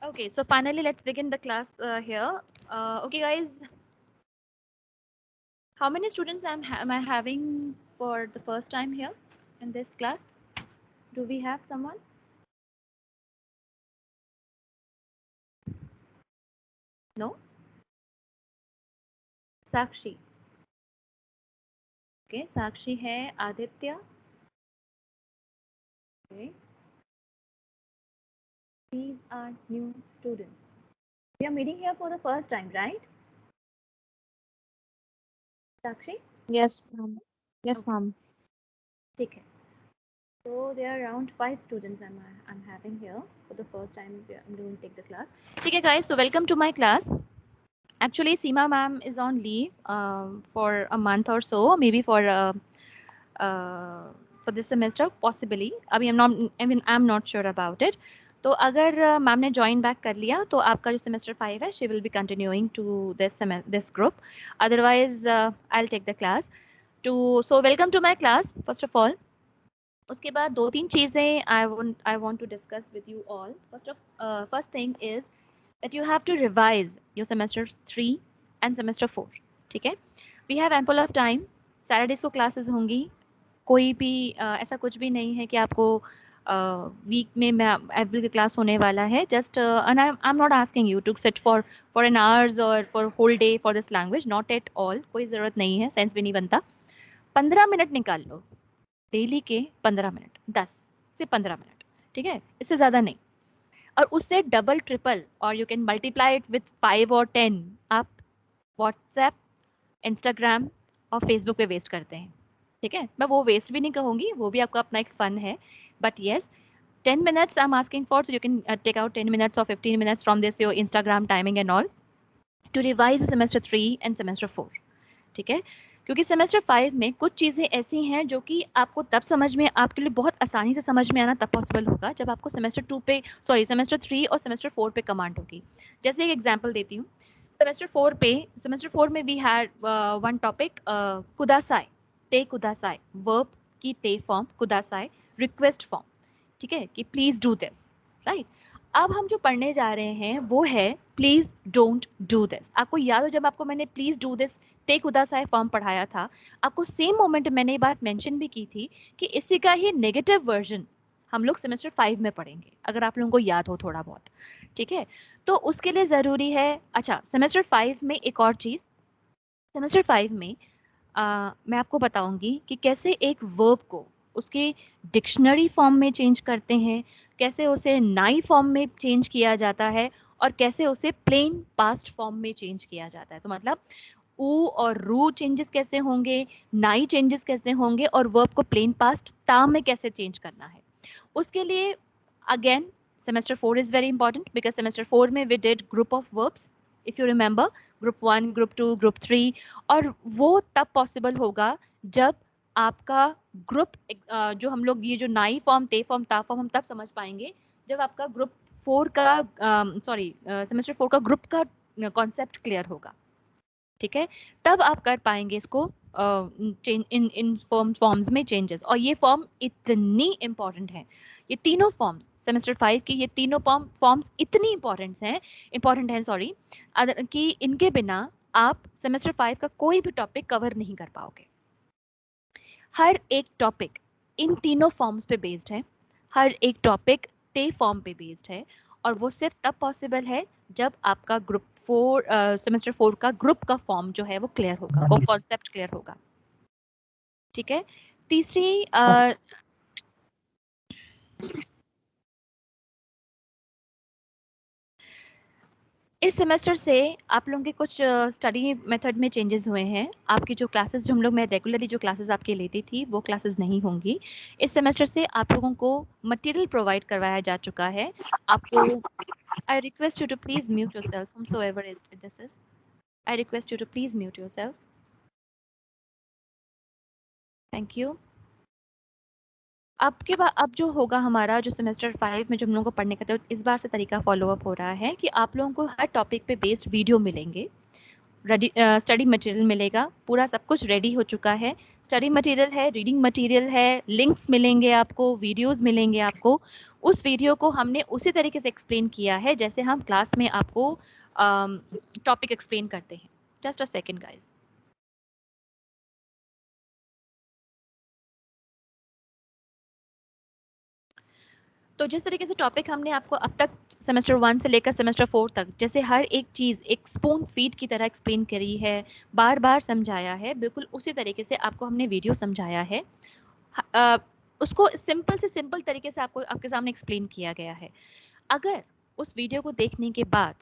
Okay, so finally let's begin the class here. Okay, guys, how many students am I having for the first time here in this class? Do we have someone? No? Sakshi. Okay, Sakshi है Aditya. Okay, these are new students. We are meeting here for the first time, right? Sakshi? Yes, ma'am. Yes, Okay, ma'am. ठीक है. So there are around 5 students I'm having here for the first time. I'm going to take the class. Okay, guys. So welcome to my class. Actually, Seema ma'am is on leave for a month or so, maybe uh, for this semester, possibly. I'm not sure about it. तो अगर ma'am ने join back कर लिया तो आपका जो semester 5 है she will be continuing to this group otherwise I will take the class too so welcome to my class first of all उसके बाद दो तीन चीज़ें I want to discuss with you all first thing is that you have to revise your semester 3 and semester 4 ठीक है we have ample of time Saturdays को classes होंगी कोई भी ऐसा कुछ भी नहीं है कि आपको वीक में मैं एवरी क्लास होने वाला है just and I am not asking you to sit for an hours और for whole day for this language not at all कोई ज़रूरत नहीं है सेंस भी नहीं बनता 15 मिनट निकाल लो डेली के 15 मिनट 10 से 15 मिनट ठीक है इससे ज़्यादा नहीं और उससे डबल ट्रिपल और you can multiply it with 5 और 10 आप व्हाट्सएप इंस्टाग्राम और फेसबुक पे वेस्ट करते हैं ठीक है मैं वो वेस्ट भी नहीं कहूँगी वो भी आपका अपना एक फन है but yes 10 minutes I'm asking for so you can take out 10 minutes or 15 minutes from this your Instagram timing and all to revise semester 3 and semester 4 ठीक है क्योंकि सेमेस्टर 5 में कुछ चीज़ें ऐसी हैं जो कि आपको तब समझ में आपके लिए बहुत आसानी से समझ में आना तब पॉसिबल होगा जब आपको सेमेस्टर 2 पे सॉरी सेमेस्टर 3 और सेमेस्टर 4 पे कमांड होगी जैसे एक एग्जांपल देती हूँ सेमेस्टर 4 में वी हैड वन टॉपिक कुदासाई ते कुदासाई वर्ब की ते फॉर्म कुदासाई रिक्वेस्ट फॉर्म ठीक है कि प्लीज डू दिस राइट अब हम जो पढ़ने जा रहे हैं वो है प्लीज डोंट डू दिस आपको याद हो जब आपको मैंने प्लीज डू दिस ते खुदासाय फॉर्म पढ़ाया था आपको सेम मोमेंट मैंने ये बात मेंशन भी की थी कि इसी का ही नेगेटिव वर्जन हम लोग सेमेस्टर 5 में पढ़ेंगे अगर आप लोगों को याद हो थोड़ा बहुत ठीक है तो उसके लिए ज़रूरी है अच्छा सेमेस्टर 5 में एक और चीज़ सेमेस्टर 5 में मैं आपको बताऊंगी कि कैसे एक वर्ब को उसके डिक्शनरी फॉर्म में चेंज करते हैं कैसे उसे नाई फॉर्म में चेंज किया जाता है और कैसे उसे प्लेन पास्ट फॉर्म में चेंज किया जाता है तो मतलब ऊ और रू चेंजेस कैसे होंगे नाई चेंजेस कैसे होंगे और वर्ब को प्लेन पास्ट ता में कैसे चेंज करना है उसके लिए again semester 4 is very important because semester 4 में we did group of verbs if you remember group 1 group 2 group 3 और वो तब पॉसिबल होगा जब आपका ग्रुप जो हम लोग ये जो नाई फॉर्म ते फॉर्म ता फॉर्म हम तब समझ पाएंगे जब आपका ग्रुप 4 का सॉरी सेमेस्टर 4 का ग्रुप का कॉन्सेप्ट क्लियर होगा ठीक है तब आप कर पाएंगे इसको इन फॉर्म्स में चेंजेस और ये फॉर्म इतनी इंपॉर्टेंट है ये तीनों फॉर्म्स सेमेस्टर 5 की ये तीनों फॉर्म्स इतनी इंपॉर्टेंट हैं सॉरी कि इनके बिना आप सेमेस्टर 5 का कोई भी टॉपिक कवर नहीं कर पाओगे हर एक टॉपिक इन तीनों फॉर्म्स पे बेस्ड है हर एक टॉपिक ते फॉर्म पे बेस्ड है और वो सिर्फ तब पॉसिबल है जब आपका ग्रुप 4 सेमेस्टर 4 का ग्रुप का फॉर्म जो है वो क्लियर होगा वो कॉन्सेप्ट क्लियर होगा ठीक है तीसरी इस सेमेस्टर से आप लोगों के कुछ स्टडी मेथड में चेंजेस हुए हैं आपकी जो क्लासेस जो हम लोग मैं रेगुलरली जो क्लासेस आपके लेती थी वो क्लासेस नहीं होंगी इस सेमेस्टर से आप लोगों को मटेरियल प्रोवाइड करवाया जा चुका है आपको I request you to please mute yourself whomsoever this is I request you to please mute yourself. Thank you. अब जो होगा हमारा जो सेमेस्टर 5 में जो हम लोगों को पढ़ने का था इस बार से तरीका फॉलो अप हो रहा है कि आप लोगों को हर टॉपिक पे बेस्ड वीडियो मिलेंगे स्टडी मटेरियल मिलेगा पूरा सब कुछ रेडी हो चुका है स्टडी मटेरियल है, रीडिंग मटेरियल है, लिंक्स मिलेंगे आपको, वीडियोस मिलेंगे आपको। उस वीडियो को हमने उसी तरीके से एक्सप्लेन किया है जैसे हम क्लास में आपको टॉपिक एक्सप्लेन करते हैं। Just a second guys. तो जिस तरीके से टॉपिक हमने आपको अब तक सेमेस्टर 1 से लेकर सेमेस्टर 4 तक जैसे हर एक चीज़ एक स्पून फीड की तरह एक्सप्लेन करी है, बार बार समझाया है, बिल्कुल उसी तरीके से आपको हमने वीडियो समझाया है। उसको सिंपल से सिंपल तरीके से आपको आपके सामने एक्सप्लेन किया गया है। अगर उस वीडियो को देखने के बाद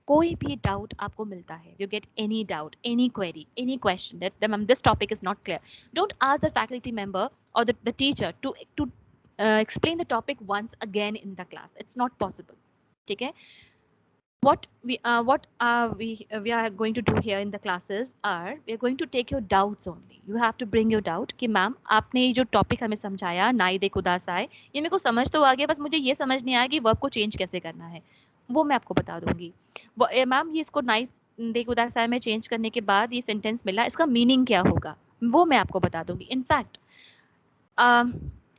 कोई भी डाउट आपको मिलता है, you get any doubt, any query, any question that ma'am this topic is not clear, don't ask the faculty member or the teacher to explain the topic once again in the class. It's not possible. ठीक है? What we are going to do here in the classes are we are going to take your doubts only. You have to bring your doubt कि ma'am आपने ये जो topic हमें समझाया नाई दे खुदास आए, ये मेरे को समझ तो आ गया, बस मुझे ये समझ नहीं आया कि वर्ब को चेंज कैसे करना है, वो मैं आपको बता दूंगी। मैम ये इसको नाई दे खुदास आए में चेंज करने के बाद ये सेंटेंस मिला, इसका मीनिंग क्या होगा, वो मैं आपको बता दूंगी। In fact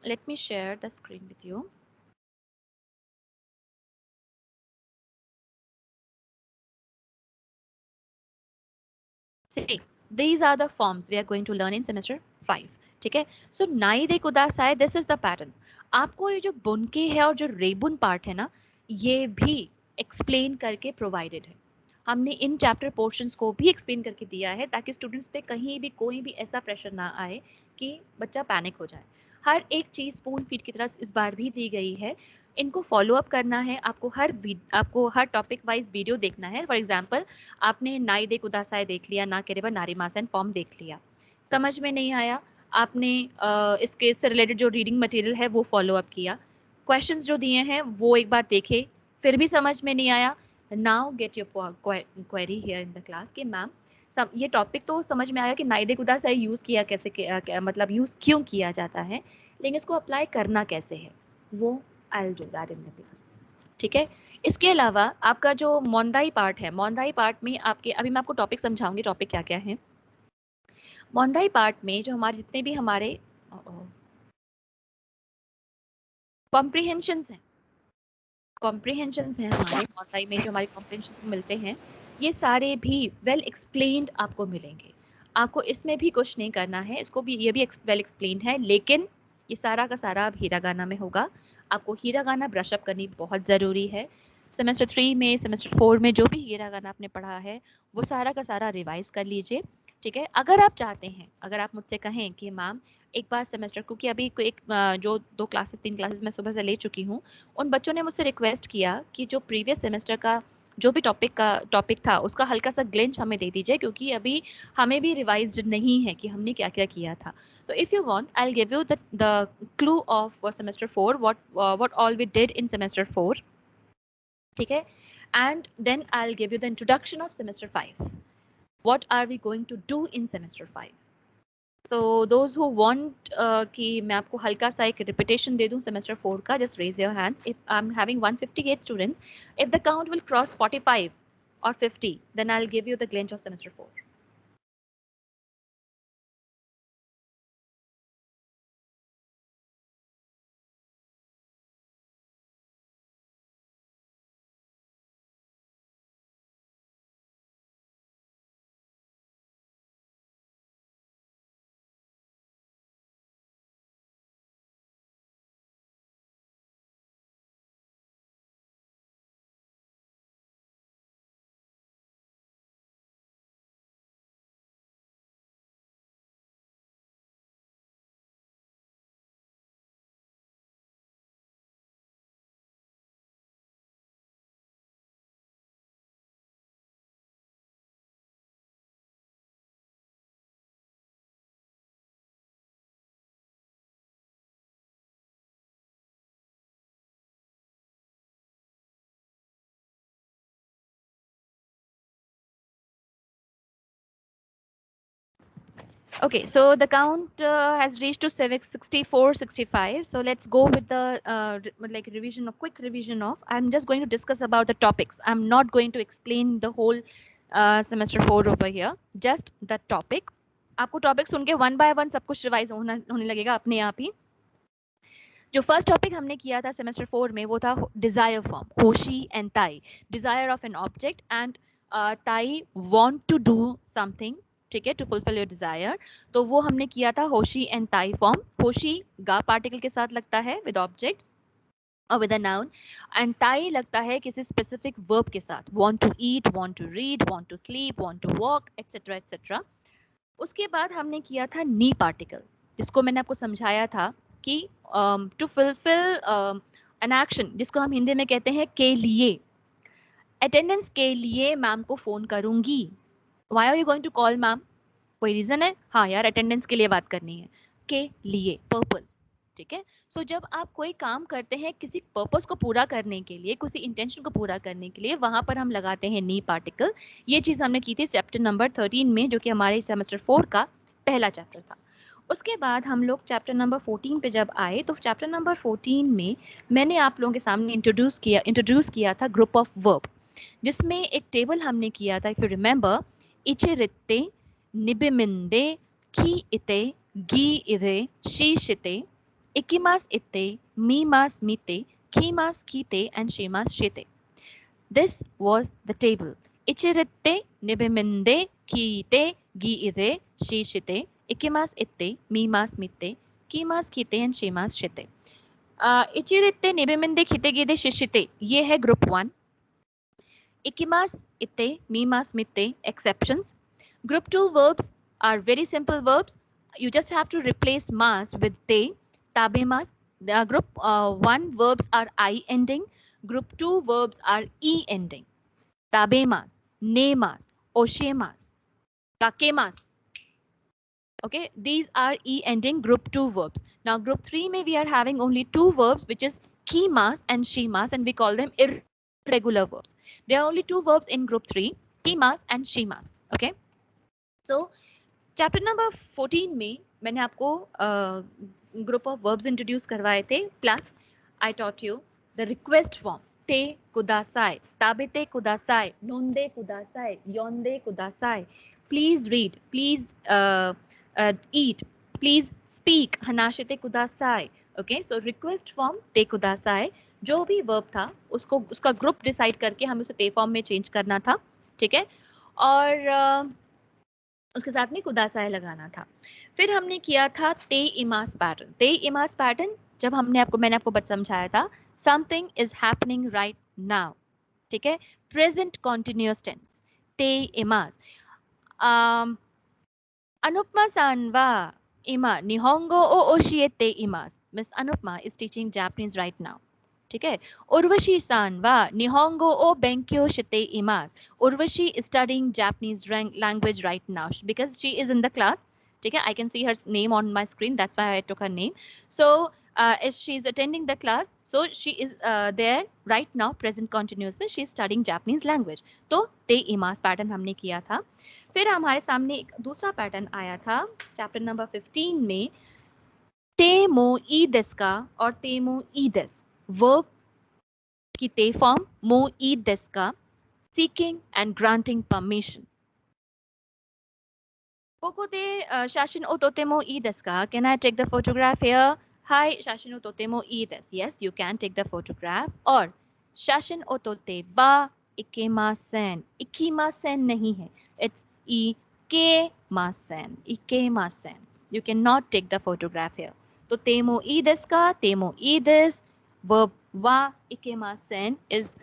let me share the screen with you. See, these are the forms we are going to learn in semester 5. ठीक है? So नाई दे कुदास आए, this is the pattern. आपको ये जो बुनके है और जो रेबुन पार्ट है ना, ये भी एक्सप्लेन करके प्रोवाइडेड है। हमने इन चैप्टर पोर्शंस को भी एक्सप्लेन करके दिया है ताकि स्टूडेंट्स पे कहीं भी कोई भी ऐसा प्रेशर ना आए कि बच्चा पैनिक हो जाए। हर एक चीज़ स्पून फीड की तरह इस बार भी दी गई है। इनको फॉलो अप करना है, आपको हर टॉपिक वाइज वीडियो देखना है। फॉर एग्जाम्पल आपने नाई दे कुदासाय देख लिया, ना केरेबा नारी मासन फॉर्म देख लिया, समझ में नहीं आया, आपने इसके से रिलेटेड जो रीडिंग मटेरियल है वो फॉलो अप किया, क्वेश्चंस जो दिए हैं वो एक बार देखे, फिर भी समझ में नहीं आया, now get your query here in the class कि मैम ये टॉपिक तो समझ में आया कि नाइडे कुदा से यूज़ किया कैसे मतलब यूज़ क्यों किया जाता है, लेकिन इसको अप्लाई करना कैसे है, वो आई will do that in the class. ठीक है? इसके अलावा आपका जो मोंदाई पार्ट है, मोंदाई पार्ट में आपके अभी मैं आपको टॉपिक समझाऊंगी, टॉपिक क्या क्या है। मोंदाई पार्ट में जो हमारे जितने भी हमारे कॉम्प्रिहेंशंस हैं, हमारे मोंदाई में जो हमारे कॉम्प्रिहेंशंस मिलते हैं, ये सारे भी वेल एक्सप्लेन्ड आपको मिलेंगे। आपको इसमें भी कुछ नहीं करना है, इसको भी ये भी वेल एक्सप्लेन्ड है, लेकिन ये सारा का सारा अब हीरागाना में होगा। आपको हीरागाना ब्रशअप करनी बहुत ज़रूरी है। सेमेस्टर 3 में, सेमेस्टर 4 में जो भी हीरागाना आपने पढ़ा है वो सारा का सारा रिवाइज कर लीजिए। ठीक है? अगर आप चाहते हैं, अगर आप मुझसे कहें कि मैम एक बार सेमेस्टर, क्योंकि अभी जो 2 क्लासेस 3 क्लासेस मैं सुबह से ले चुकी हूँ, उन बच्चों ने मुझसे रिक्वेस्ट किया कि जो प्रीवियस सेमेस्टर का जो भी टॉपिक था उसका हल्का सा ग्लिंच हमें दे दीजिए, क्योंकि अभी हमें भी रिवाइज्ड नहीं है कि हमने क्या क्या किया था। तो if you want I will give you the clue of semester 4, what all we did in semester 4। ठीक है? And then I will give you the introduction of semester 5, what are we going to do in semester 5. So those who want कि मैं आपको हल्का सा एक repetition दे दूं semester 4 का, just raise your hands. If I'm having 158 students, if the count will cross 45 or 50, then I'll give you the glance of semester 4. Okay, so the count has reached to 64, 65. So let's go with the like revision, a quick revision of. I'm just going to discuss about the topics. I'm not going to explain the whole semester 4 over here. Just the topic. आपको topic सुन के 1 bye 1 सब कुछ revise होने लगेगा अपने आप ही। जो first topic हमने किया था सेमेस्टर 4 में वो था डिजायर फॉर्म, होशी एंड ताई, desire of an object and ताई वांट टू डू समथिंग, ठीक है, टू फुलफिल योर डिजायर। तो वो हमने किया था होशी एंड ताई फॉर्म। होशी गा पार्टिकल के साथ लगता है विद ऑब्जेक्ट और विद अ नाउन, एंड ताई लगता है किसी स्पेसिफिक वर्ब के साथ, want to eat, want to read, want to sleep, want to walk, etcetera etcetera. उसके बाद हमने किया था नी पार्टिकल, जिसको मैंने आपको समझाया था कि टू फुलफिल एन एक्शन, जिसको हम हिंदी में कहते हैं के लिए। अटेंडेंस के लिए मैम को फोन करूंगी। Why are you going to call ma'am? कोई रीजन है? हाँ यार, अटेंडेंस के लिए बात करनी है। के लिए, पर्पस, ठीक है। सो जब आप कोई काम करते हैं किसी पर्पस को पूरा करने के लिए, किसी इंटेंशन को पूरा करने के लिए, वहां पर हम लगाते हैं नी पार्टिकल। ये चीज हमने की थी चैप्टर नंबर 13 में, जो कि हमारे सेमेस्टर 4 का पहला चैप्टर था। उसके बाद हम लोग चैप्टर नंबर 14 पे जब आए, तो चैप्टर नंबर 14 में मैंने आप लोगों के सामने इंट्रोड्यूस किया था ग्रुप ऑफ वर्ब, जिसमें एक टेबल हमने किया था, इफ यू रिमेंबर, इचिरित्ते, निबिमिंदे, की इते, गी इरे, शीशिते, ikimas itte, mimas mite, kimas kite, and shimas shite. This was the table. Ichiritte, nibiminde, kiite, giire, shishite, ikimas itte, mimas mite, kimas kite, and shimas shite. इचिरित्ते, निबिमिंदे, खिते, गिदे, शिशिते, ये है group 1। ikimas itte, mimas mite, exceptions. Group 2 verbs are very simple verbs. You just have to replace mas with te, tabemas. Group 1 verbs are I ending. Group 2 verbs are E ending. Tabemas, nemas, oshemas, kakemas. Okay, these are E ending group 2 verbs. Now group 3 may we are having only 2 verbs, which is kimas and shimas, and we call them irregular verbs. There are only 2 verbs in group 3, kimas and shimas. Okay, so chapter number 14 में मैंने आपको group of verbs introduce करवाए थे, plus I taught you the request form, ते कुदासाई, ताबेते कुदासाई, नोंदे कुदासाई, योंदे कुदासाई, please read, please eat, please speak, हनाशिते कुदासाई। ओके, सो रिक्वेस्ट फॉर्म ते कुदासाई, जो भी वर्ब था उसको उसका ग्रुप डिसाइड करके हमें उसे ते फॉर्म में चेंज करना था, ठीक है। और उसके साथ में कुदासाय लगाना था। फिर हमने किया था ते इमास पैटर्न। ते इमास पैटर्न जब मैंने आपको समझाया था, something is happening right now, ठीक है, प्रेजेंट कॉन्टिन्यूअस टेंस, ते इमास। अनुपमा सान वा इमा निहोंगो ओ ओशिएते इमास। Miss Anupama is teaching Japanese right now, ठीक है। उर्वशी सान वा निहोंगो ओ बेंक्यो शिते इमास। Urvashi is studying Japanese language right now because she is in the class, ठीक है, I can see her name on my screen, that's why I took her name. So as she is attending the class, so she is there right now, present continuous में she is studying Japanese language. तो ते इमास pattern हमने किया था। फिर हमारे सामने एक दूसरा पैटर्न आया था चैप्टर नंबर 15 में, ते मो ई देस का और ते मो ई देस, वर्ब की ते फॉर्म मो ई देस का, seeking and granting permission. Koko de Shashin o totemo ii desu ka? Can I take the photograph here? Hi, Shashin o totemo ii desu. Yes, you can take the photograph. Or Shashin o tote wa ikemasen. Ikemasen nahi hai. It's ikemasen. Ikemasen. You cannot take the photograph here. तो temo ii desu ka? Temo ii desu. Verb wa ikemasen is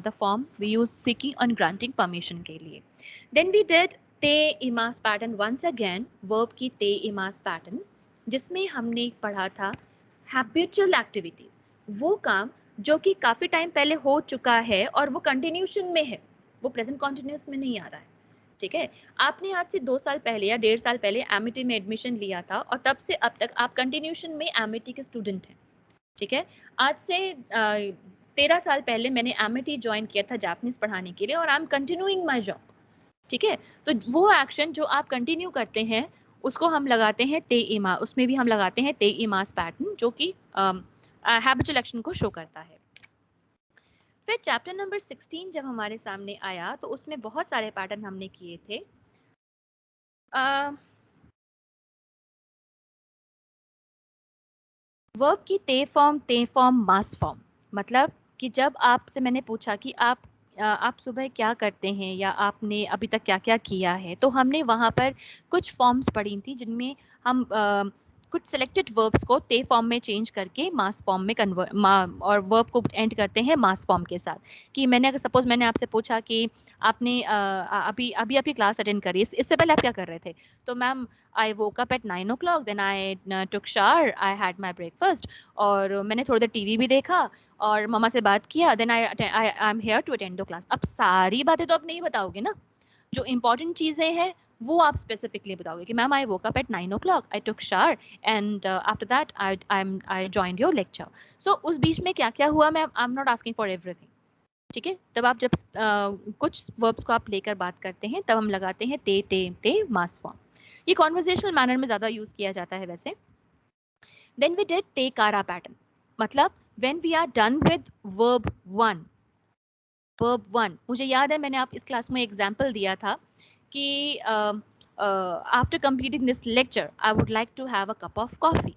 the form we use seeking and granting permission के लिए. Then we did ते इमास pattern once again, verb की ते इमास pattern, जिसमें हमने पढ़ा था हैबिचुअल एक्टिविटीज, वो काम जो कि काफी टाइम पहले हो चुका है और वो कंटिन्यूशन में है, वो प्रेजेंट कॉन्टिन्यूस में नहीं आ रहा है, ठीक है। आपने आज से 2 साल पहले या 1.5 साल पहले एमिटी में एडमिशन लिया था और तब से अब तक आप कंटिन्यूशन में एमिटी के स्टूडेंट हैं, ठीक है। आज से 13 साल पहले मैंने एमिटी ज्वाइन किया था जापानीज पढ़ाने के लिए और I am continuing my job, ठीक है। तो वो एक्शन जो आप कंटिन्यू करते हैं उसको हम लगाते हैं ते इमा, उसमें भी हम लगाते हैं ते इमास पैटर्न, जो कि हैबिचुअल एक्शन को शो करता है। फिर चैप्टर नंबर 16 जब हमारे सामने आया तो उसमें बहुत सारे पैटर्न हमने किए थे। वर्ब की ते फॉर्म मास फॉर्म, मतलब कि जब आपसे मैंने पूछा कि आप सुबह क्या करते हैं या आपने अभी तक क्या क्या किया है, तो हमने वहां पर कुछ फॉर्म्स पढ़ी थी जिनमें हम कुछ सिलेक्टेड वर्ब्स को ते फॉर्म में चेंज करके मास फॉर्म में कन्वर्ट और वर्ब को एंड करते हैं मास फॉर्म के साथ। कि मैंने अगर सपोज मैंने आपसे पूछा कि आपने अभी अभी आपकी क्लास अटेंड करी, इससे पहले आप क्या कर रहे थे, तो ma'am I woke up at 9 o'clock, then I took shower, I had my breakfast, और मैंने थोड़ी देर टीवी भी देखा और मम्मा से बात किया, then I am here to attend the class। अब सारी बातें तो आप नहीं बताओगे ना, जो इंपॉर्टेंट चीजें हैं वो आप स्पेसिफिकली बताओगे कि ma'am I woke up at 9 o'clock, I took shower and after that I joined your lecture. So उस बीच में क्या क्या हुआ, मैं I am not asking for everything. ठीक है, तब आप जब कुछ वर्ब्स को आप लेकर बात करते हैं तब हम लगाते हैं ते मास फॉर्म। ये कॉन्वर्सेशनल मैनर में ज्यादा यूज किया जाता है वैसे। देन वी डिड टेक आरा पैटर्न, मतलब when we are done with verb one, verb one मुझे याद है मैंने आप इस क्लास में एग्जाम्पल दिया था कि after completing this lecture I would like to have a cup of coffee.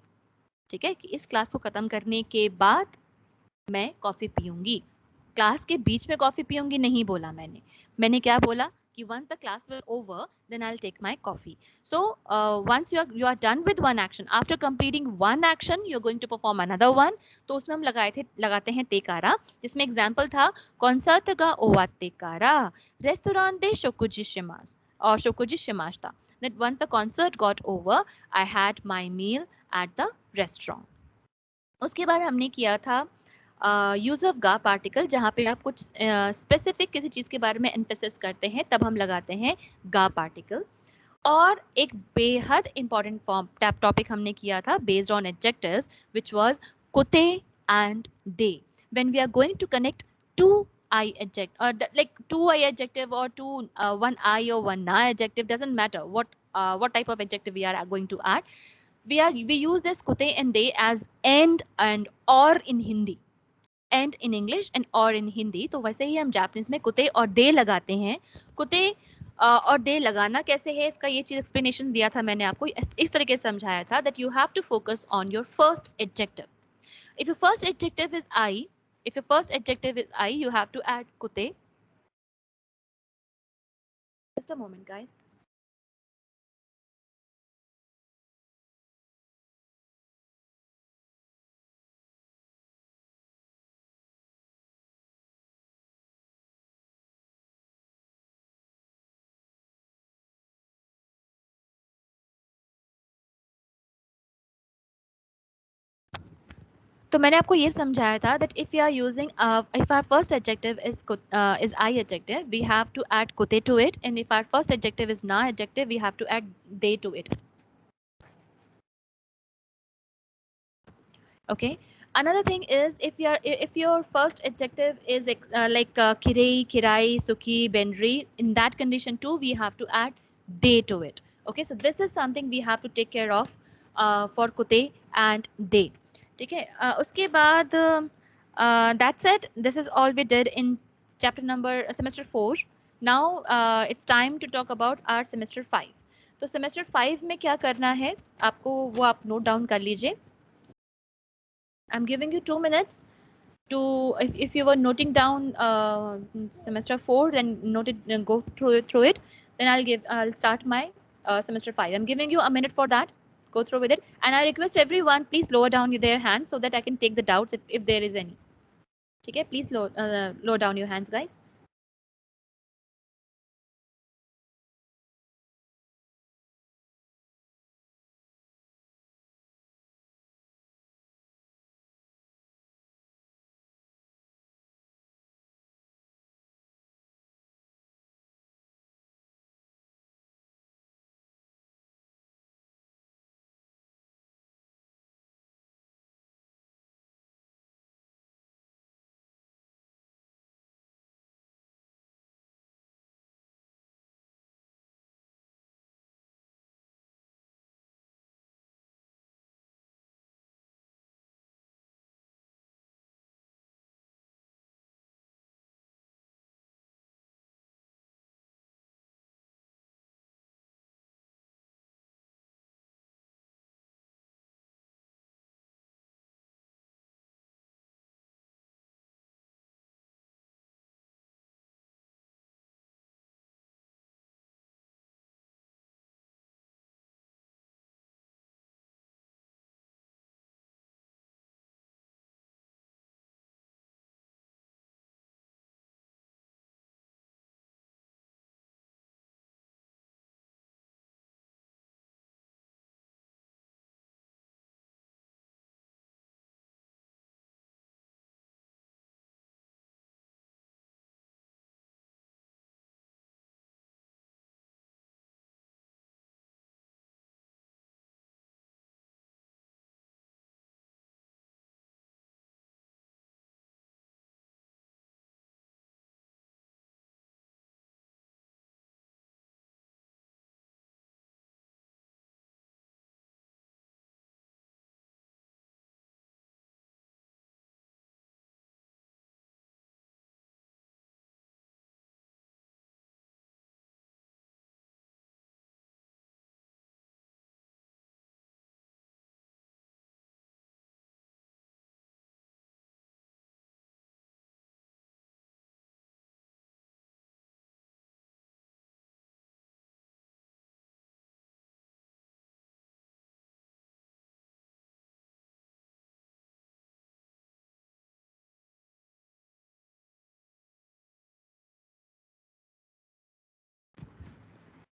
ठीक है, कि इस क्लास को खत्म करने के बाद मैं कॉफी पीऊंगी। क्लास के बीच में कॉफी पीऊंगी नहीं बोला मैंने, मैंने क्या बोला कि once the class will over then I'll take my coffee। So once you are done with one action, after completing one action you're going to perform another one। तो उसमें हम लगाते हैं तेकारा, जिसमें एग्जाम्पल था कॉन्सर्ट गा ओवा तेकारा रेस्टोरेंट दे शोकुजी शिमास और शोकुजी शिमाश्ता। that once the concert got over I had my meal at the restaurant। उसके बाद हमने किया था यूज ऑफ गा पार्टिकल, जहाँ पे आप कुछ स्पेसिफिक किसी चीज के बारे में एम्फेसिस करते हैं तब हम लगाते हैं गा पार्टिकल। और एक बेहद इंपॉर्टेंट फॉर्म टॉपिक हमने किया था based on adjectives which was कुते एंड दे। When we are going to connect to I adjective और लाइक टू आई एडजेक्टिव और टू वन आई और वन ना adjective, doesn't matter what type of adjective we are going to add, we use this kute and they as and or in Hindi, and in English and और इन हिंदी। तो वैसे ही हम Japanese में कुते और दे लगाते हैं। कुते और दे लगाना कैसे है, इसका ये चीज एक्सप्लेनेशन दिया था मैंने आपको, इस तरीके से समझाया था that you have to focus on your first adjective. If your first adjective is I, if your first adjective is I, you have to add kute। Just a moment, guys। तो मैंने आपको ये समझाया था that if you are using if our first adjective is I adjective, we have to add kute to it, and if our first adjective is na adjective, we have to add they to it। Okay, another thing is if your first adjective is like kirei, kirai, suki, benri, in that condition too we have to add they to it। Okay, so this is something we have to take care of for kute and they। ठीक है, उसके बाद that's it, this is all we did in chapter number semester 4। now it's time to talk about our semester 5। तो semester 5 में क्या करना है आपको वो आप नोट डाउन कर लीजिए। I'm giving you 2 minutes to, if you were noting down semester 4, then note it, go through it. Then I'll start my semester 5। I'm giving you a minute for that. Go through with it, and I request everyone please lower down their hands so that I can take the doubts if there is any। Okay, please lower down your hands, guys।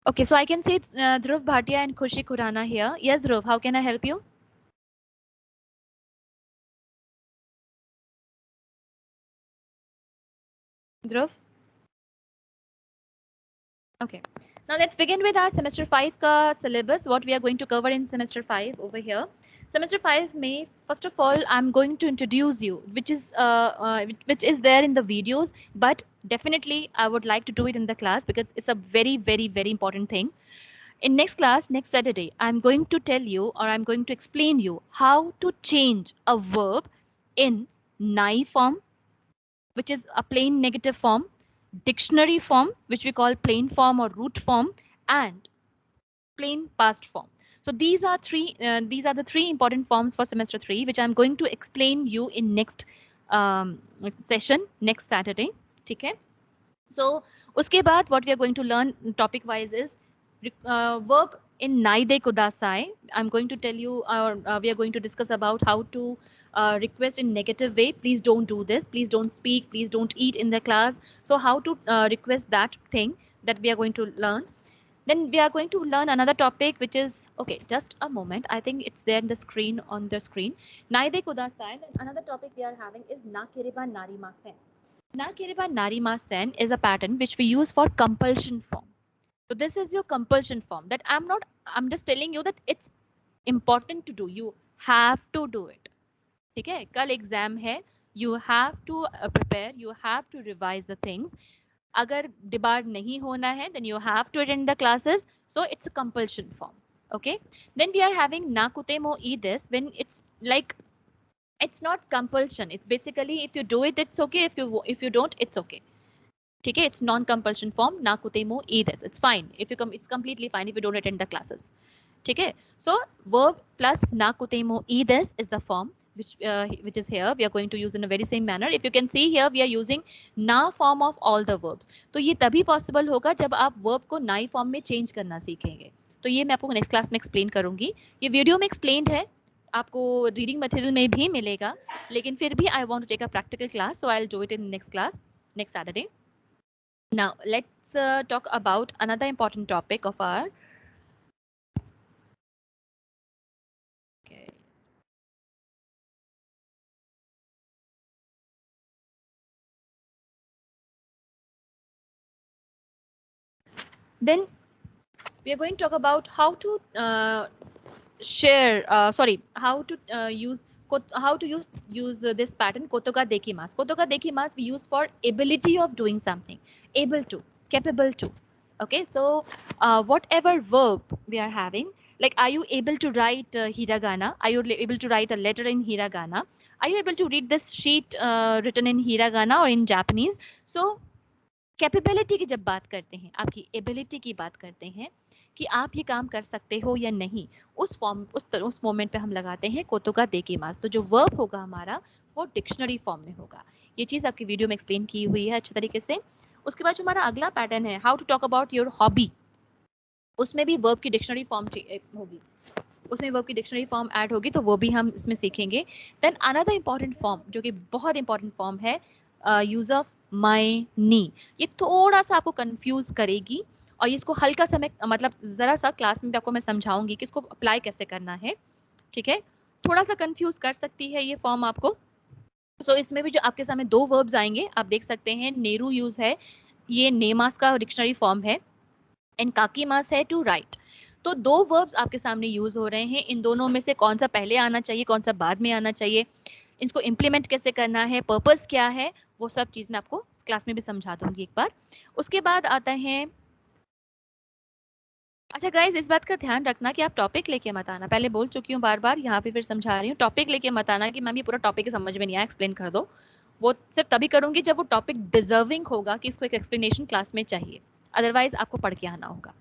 Okay, so I can see Dhruv Bhatia and Khushi Khurana here. Yes, Dhruv, how can I help you? Dhruv? Okay. Now let's begin with our semester 5 ka syllabus, what we are going to cover in semester 5 over here. Semester 5 may, first of all, I'm going to introduce you, which is there in the videos, but definitely I would like to do it in the class because it's a very, very, very important thing. In next class, next Saturday, I'm going to tell you or I'm going to explain you how to change a verb in nai form, which is a plain negative form, dictionary form, which we call plain form or root form, and plain past form. So these are the three important forms for semester 3, which I'm going to explain you in next um, session, next Saturday. Okay. So uske baad what we are going to learn topic wise is verb in naide kudasai. I'm going to tell you, we are going to discuss about how to request in negative way. Please don't do this. Please don't speak. Please don't eat in the class. So how to request that thing that we are going to learn. Then we are going to learn another topic, which is okay. Just a moment. I think it's there in the screen on the screen. Naide kudasai. Then another topic we are having is na keriba narimasen. Na keriba narimasen is a pattern which we use for compulsion form. So this is your compulsion form that I'm just telling you that it's important to do. You have to do it. ठीक है कल exam है you have to prepare, you have to revise the things. अगर debarred नहीं होना है then you have to attend the classes, so it's a compulsion form. Okay, then we are having na kutemo e this when it's like it's not compulsion, it's basically if you do it it's okay, if you don't it's okay. ठीक है, it's non compulsion form na kutemo e this, it's fine if you come, it's completely fine if you don't attend the classes. ठीक है, so verb plus na kutemo e this is the form which is here we are going to use in a very same manner. If you can see here we are using na form of all the verbs. तो ये तभी possible होगा जब आप verb को nai form में change करना सीखेंगे. तो ये मैं आपको नेक्स्ट क्लास में एक्सप्लेन करूंगी. ये वीडियो में एक्सप्लेन्ड है, आपको रीडिंग मटेरियल में भी मिलेगा, लेकिन फिर भी I want to take a practical class, so I will do it in next class, next Saturday. Now let's talk about another important topic of our. Okay. Then we are going to talk about how to share. How to use this pattern kotoka dekimasu. Kotoka dekimasu we use for ability of doing something, able to, capable to. Okay, so whatever verb we are having, like are you able to write hiragana? Are you able to write a letter in hiragana? Are you able to read this sheet written in hiragana or in Japanese? So capability की जब बात करते हैं, आपकी ability की बात करते हैं कि आप ये काम कर सकते हो या नहीं, उस मोमेंट पे हम लगाते हैं कोतोका देकिमास. तो जो वर्ब होगा हमारा वो डिक्शनरी फॉर्म में होगा. ये चीज़ आपकी वीडियो में एक्सप्लेन की हुई है अच्छे तरीके से. उसके बाद जो हमारा अगला पैटर्न है how to talk about your hobby, उसमें भी वर्ब की डिक्शनरी फॉर्म होगी, उसमें वर्ब की डिक्शनरी फॉर्म ऐड होगी, तो वो भी हम इसमें सीखेंगे. देन अनदर इंपॉर्टेंट फॉर्म जो कि बहुत इंपॉर्टेंट फॉर्म है, यूज ऑफ माई नी. ये थोड़ा सा आपको कंफ्यूज करेगी और इसको हल्का सा मैं मतलब जरा सा क्लास में भी आपको मैं समझाऊंगी कि इसको अप्लाई कैसे करना है. ठीक है, थोड़ा सा कंफ्यूज कर सकती है ये फॉर्म आपको. सो इसमें भी जो आपके सामने दो वर्ब्स आएंगे आप देख सकते हैं, नेरू यूज है, ये नेमास का डिक्शनरी फॉर्म है, एंड काकीमास है टू राइट. तो दो वर्ब्स आपके सामने यूज हो रहे हैं, इन दोनों में से कौन सा पहले आना चाहिए, कौन सा बाद में आना चाहिए, इसको इम्प्लीमेंट कैसे करना है, पर्पस क्या है, वो सब चीज़ मैं आपको क्लास में भी समझा दूंगी एक बार. उसके बाद आता है, अच्छा गाइज इस बात का ध्यान रखना कि आप टॉपिक लेके मत आना, पहले बोल चुकी हूँ बार बार, यहाँ पे फिर समझा रही हूँ, टॉपिक लेके मत आना कि मैम ये पूरा टॉपिक समझ में नहीं आया, एक्सप्लेन कर दो. वो सिर्फ तभी करूंगी जब वो टॉपिक डिजर्विंग होगा कि इसको एक एक्सप्लेनेशन क्लास में चाहिए, अदरवाइज आपको पढ़ के आना होगा.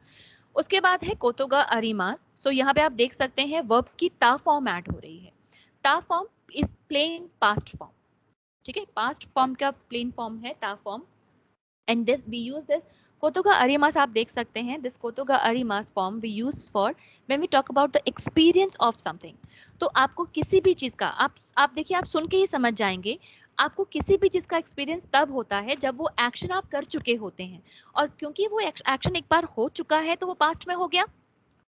उसके बाद है कोतोगा अरिमास. तो यहाँ पे आप देख सकते हैं वर्ब की ता फॉर्म ऐड हो रही है. ता form is plain past form. ठीक है, पास्ट फॉर्म का प्लेन फॉर्म है ता form, and this we use this कोतोगा अरिमास. आप देख सकते हैं दिस कोतोगा अरिमास form we use for when we talk about the experience of something. तो आपको किसी भी चीज का आप देखिए, आप सुन के ही समझ जाएंगे. आपको किसी भी चीज का एक्सपीरियंस तब होता है जब वो एक्शन आप कर चुके होते हैं, और क्योंकि वो एक्शन एक बार हो चुका है तो वो पास्ट में हो गया।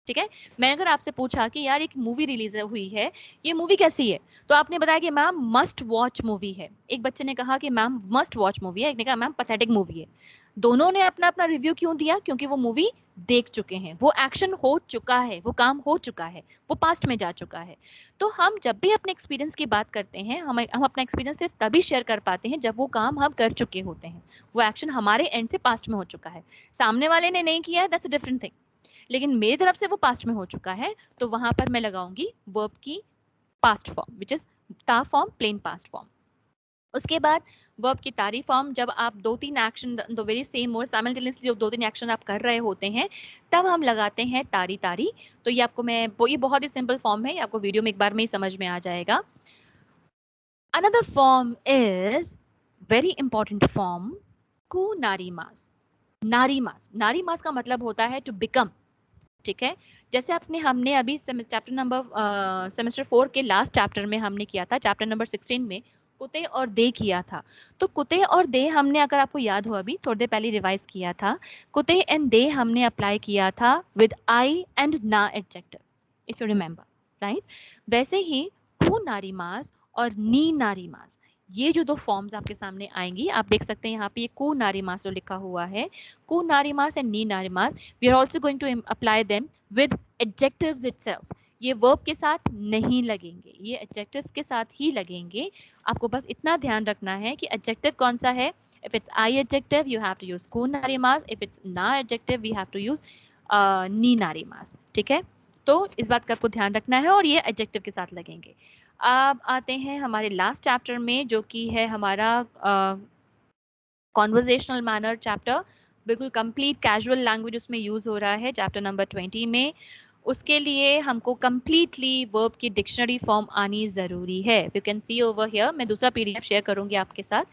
ठीक है, मैंने अगर आपसे पूछा कि यार एक मूवी रिलीज हुई है, ये मूवी कैसी है, तो आपने बताया कि मैम मस्ट वॉच मूवी है। एक बच्चे ने कहा कि मैम मस्ट वॉच मूवी है, एक ने कहा मैम पैथेटिक मूवी है। दोनों ने अपना अपना रिव्यू क्यों दिया? क्योंकि वो मूवी देख चुके हैं, वो एक्शन हो चुका है, वो काम हो चुका है, वो पास्ट में जा चुका है। तो हम जब भी अपने एक्सपीरियंस की बात करते हैं, हम अपना एक्सपीरियंस सिर्फ तभी शेयर कर पाते हैं जब वो काम हम कर चुके होते हैं, वो एक्शन हमारे एंड से पास्ट में हो चुका है। सामने वाले ने नहीं किया है, दैट्स अ डिफरेंट थिंग, लेकिन मेरी तरफ से वो पास्ट में हो चुका है, तो वहां पर मैं लगाऊंगी वर्ब की पास्ट फॉर्म विच इज ता फॉर्म, प्लेन पास्ट फॉर्म। उसके बाद वर्ब की तारी फॉर्म, जब आप दो तीन एक्शन, दो वेरी सेम और साइमल्टेनियसली जब दो तीन एक्शन आप कर रहे होते हैं, तब हम लगाते हैं तारी तारी। तो ये आपको मैं ये बहुत ही सिंपल फॉर्म है, ये आपको वीडियो में एक बार में ही समझ में आ जाएगा। Another form is very important form, कु नारी मास। नारी मास, नारी मास का मतलब होता है टू बिकम। ठीक है, जैसे हमने अभी चैप्टर नंबर सेमेस्टर 4 के लास्ट चैप्टर में हमने किया था, चैप्टर नंबर 16 में कुते और दे किया था। तो कुते और दे हमने, अगर आपको याद हो, अभी थोड़ी देर पहले रिवाइज किया था। कुते एंड दे हमने अप्लाई किया था विद आई एंड ना adjective, if you remember, right. वैसे ही कु नारी मास और नी नारी मास, ये जो दो फॉर्म्स आपके सामने आएंगी, आप देख सकते हैं यहाँ पे ये कु नारी मास जो लिखा हुआ है, कु नारी मास एंड नी नारी मास, we are also going to apply them with adjectives itself. ये वर्ब के साथ नहीं लगेंगे, ये एडजेक्टिव्स के साथ ही लगेंगे। आपको बस इतना ध्यान रखना है कि एडजेक्टिव कौन सा है। If it's I adjective you have to use कु नारी मास, इफ इट्स ना adjective we have to use नी नारी मास। ठीक है, तो इस बात का आपको ध्यान रखना है, और ये एडजेक्टिव के साथ लगेंगे। अब आते हैं हमारे लास्ट चैप्टर में, जो कि है हमारा कॉन्वर्जेशनल मैनर चैप्टर। बिल्कुल कंप्लीट कैजुअल लैंग्वेज उसमें यूज हो रहा है चैप्टर नंबर 20 में। उसके लिए हमको कंप्लीटली वर्ब की डिक्शनरी फॉर्म आनी जरूरी है। You can see over here, मैं दूसरा पीडीएफ शेयर करूंगी आपके साथ।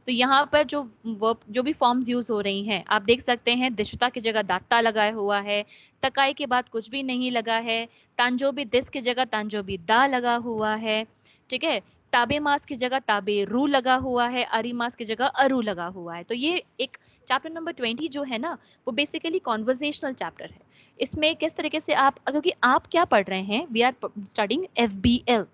तो यहाँ पर जो वर्ब, जो भी फॉर्म्स यूज हो रही हैं, आप देख सकते हैं दिशता की जगह दाता लगाया हुआ है, तकाई के बाद कुछ भी नहीं लगा है, तांजोबी दिस की जगह तांजोबी दा लगा हुआ है। ठीक है, ताबे मास की जगह ताबे रू लगा हुआ है, अरी मास की जगह अरू लगा हुआ है। तो ये एक चैप्टर नंबर 20 जो है ना, वो बेसिकली कॉन्वर्जेशनल चैप्टर है। इसमें किस तरीके से आप, क्योंकि आप क्या पढ़ रहे हैं, we are studying FBL,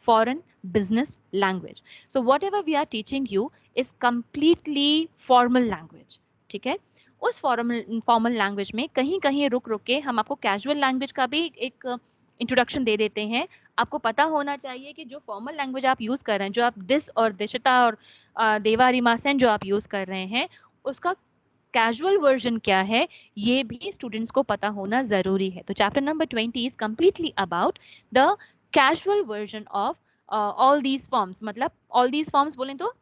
foreign business language. So whatever we are teaching you is completely formal language. ठीक है, उस फॉर्मल लैंग्वेज में कहीं कहीं रुक रुक के हम आपको कैजुअल लैंग्वेज का भी एक इंट्रोडक्शन दे देते हैं। आपको पता होना चाहिए कि जो फॉर्मल लैंग्वेज आप यूज कर रहे हैं, जो आप दिस और दिशता और देवारिमासन जो आप यूज कर रहे हैं, उसका कैजुअल वर्जन क्या है, ये भी स्टूडेंट्स को पता होना जरूरी है। तो chapter number 20 is completely about the casual version of all these forms. मतलब ऑल दीज फॉर्म्स बोलें तो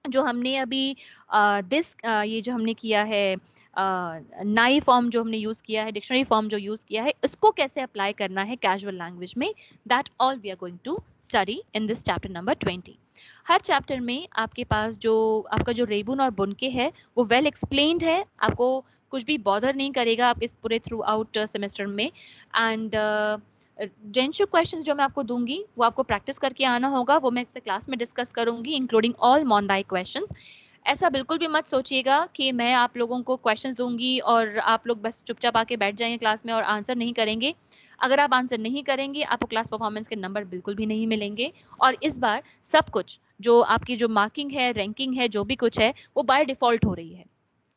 जो हमने अभी ये जो हमने किया है, नाई फॉर्म जो हमने यूज किया है, डिक्शनरी फॉर्म जो यूज किया है, इसको कैसे अप्लाई करना है कैजुअल लैंग्वेज में, that all we are going to study in this chapter number 20। हर चैप्टर में आपके पास जो आपका जो रेबुन और बुनके है, वो वेल एक्सप्लेन्ड है, आपको कुछ भी बॉदर नहीं करेगा आप इस पूरे थ्रू आउट सेमेस्टर में। एंड जेंशु क्वेश्चंस जो मैं आपको दूंगी वो आपको प्रैक्टिस करके आना होगा, वो मैं क्लास में डिस्कस करूंगी, इंक्लूडिंग ऑल मोंदाई क्वेश्चंस। ऐसा बिल्कुल भी मत सोचिएगा कि मैं आप लोगों को क्वेश्चंस दूंगी और आप लोग बस चुपचाप आके बैठ जाएंगे क्लास में और आंसर नहीं करेंगे। अगर आप आंसर नहीं करेंगे, आपको क्लास परफॉर्मेंस के नंबर बिल्कुल भी नहीं मिलेंगे। और इस बार सब कुछ जो आपकी जो मार्किंग है, रैंकिंग है, जो भी कुछ है, वो बाय डिफॉल्ट हो रही है।